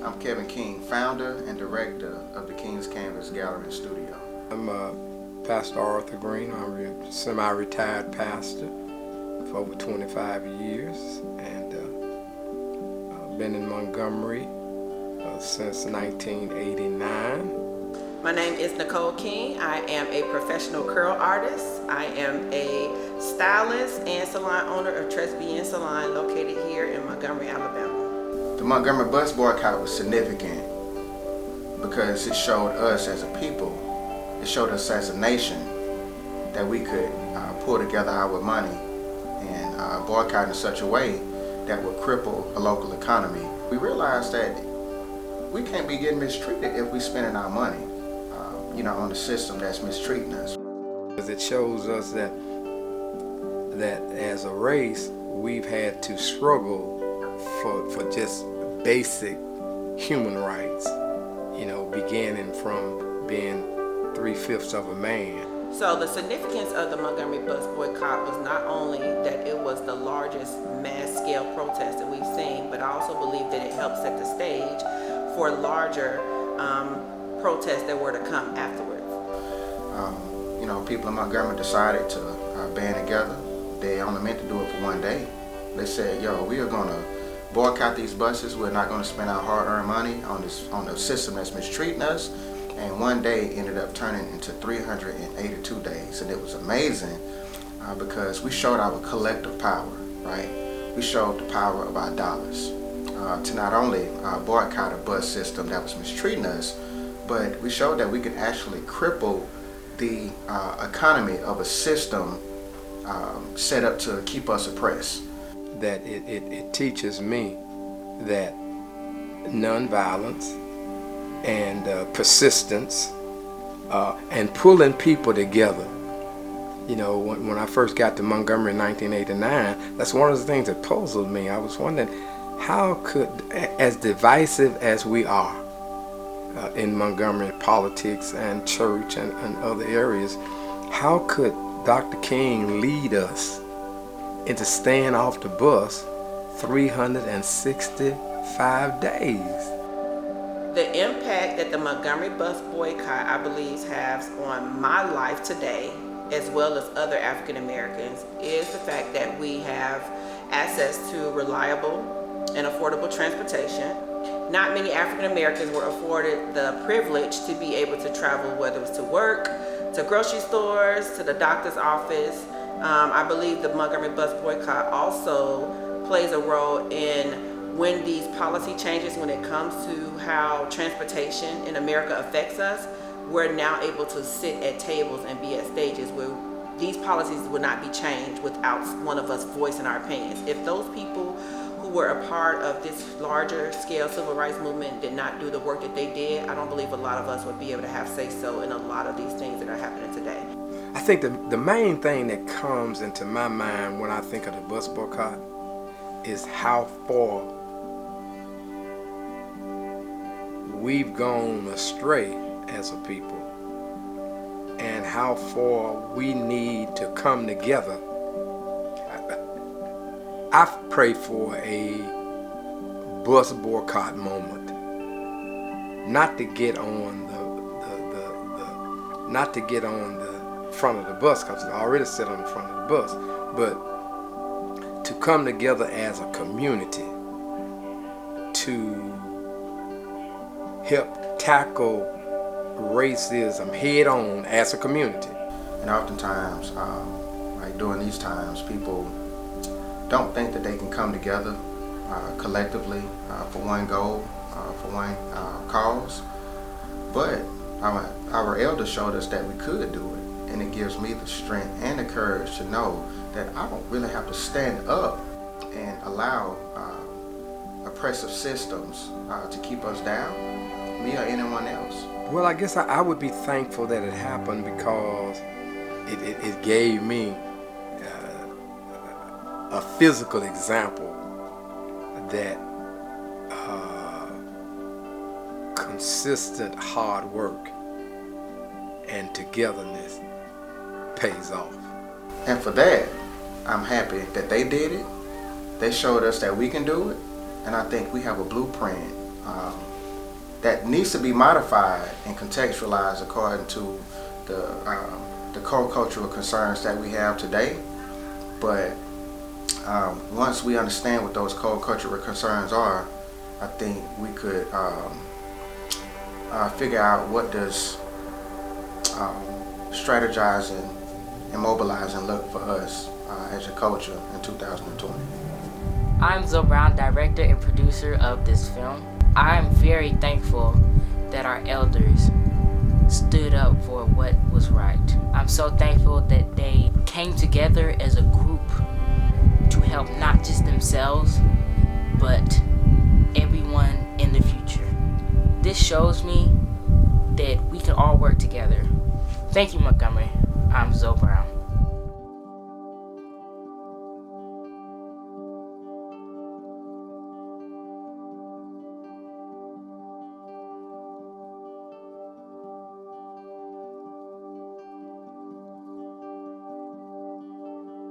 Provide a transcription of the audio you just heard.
I'm Kevin King, founder and director of the King's Canvas Gallery and Studio. I'm Pastor Arthur Green. I'm a semi-retired pastor for over 25 years, and I've been in Montgomery since 1989. My name is Nicole King. I am a professional curl artist. I am a stylist and salon owner of Tresby Salon located here in Montgomery, Alabama. The Montgomery bus boycott was significant because it showed us as a people, it showed us as a nation that we could pull together our money and boycott in such a way that would cripple a local economy. We realized that we can't be getting mistreated if we're spending our money on the system that's mistreating us. It shows us that as a race, we've had to struggle for just basic human rights, beginning from being 3/5 of a man. So the significance of the Montgomery bus boycott was not only that it was the largest mass-scale protest that we've seen, but I also believe that it helped set the stage for larger protests that were to come afterwards. People in Montgomery decided to band together. They only meant to do it for one day. They said, we are going to boycott these buses. We're not going to spend our hard-earned money on the system that's mistreating us. And one day ended up turning into 382 days. And it was amazing because we showed our collective power, right? We showed the power of our dollars to not only boycott a bus system that was mistreating us, but we showed that we could actually cripple the economy of a system set up to keep us oppressed. That it teaches me that nonviolence and persistence and pulling people together. When I first got to Montgomery in 1989, that's one of the things that puzzled me. I was wondering, how could, as divisive as we are in Montgomery politics and church and other areas, how could Dr. King lead us into staying off the bus 365 days? The impact that the Montgomery bus boycott, I believe, has on my life today, as well as other African Americans, is the fact that we have access to reliable and affordable transportation. Not many African Americans were afforded the privilege to be able to travel, whether it's to work, to grocery stores, to the doctor's office. I believe the Montgomery bus boycott also plays a role in when these policy changes, when it comes to how transportation in America affects us, we're now able to sit at tables and be at stages where these policies would not be changed without one of us voicing our opinions. If those people who were a part of this larger scale civil rights movement did not do the work that they did, I don't believe a lot of us would be able to have say-so in a lot of these things that are happening today. I think the main thing that comes into my mind when I think of the bus boycott is how far we've gone astray as a people and how far we need to come together. I pray for a bus boycott moment, not to get on the front of the bus, because I already sit on the front of the bus, but to come together as a community to help tackle racism head on as a community. And oftentimes, during these times, people don't think that they can come together collectively for one goal, for one cause. But our elders showed us that we could do it. And it gives me the strength and the courage to know that I don't really have to stand up and allow oppressive systems to keep us down, me or anyone else. Well, I guess I would be thankful that it happened because it gave me a physical example that consistent hard work and togetherness pays off. And for that, I'm happy that they did it. They showed us that we can do it, and I think we have a blueprint that needs to be modified and contextualized according to the co-cultural concerns that we have today. But once we understand what those co-cultural concerns are, I think we could figure out what does strategizing and mobilizing look for us as a culture in 2020. I'm Zoe Brown, director and producer of this film. I'm very thankful that our elders stood up for what was right. I'm so thankful that they came together as a group to help not just themselves, but everyone in the future. This shows me that we can all work together. Thank you, Montgomery. I'm Zoe.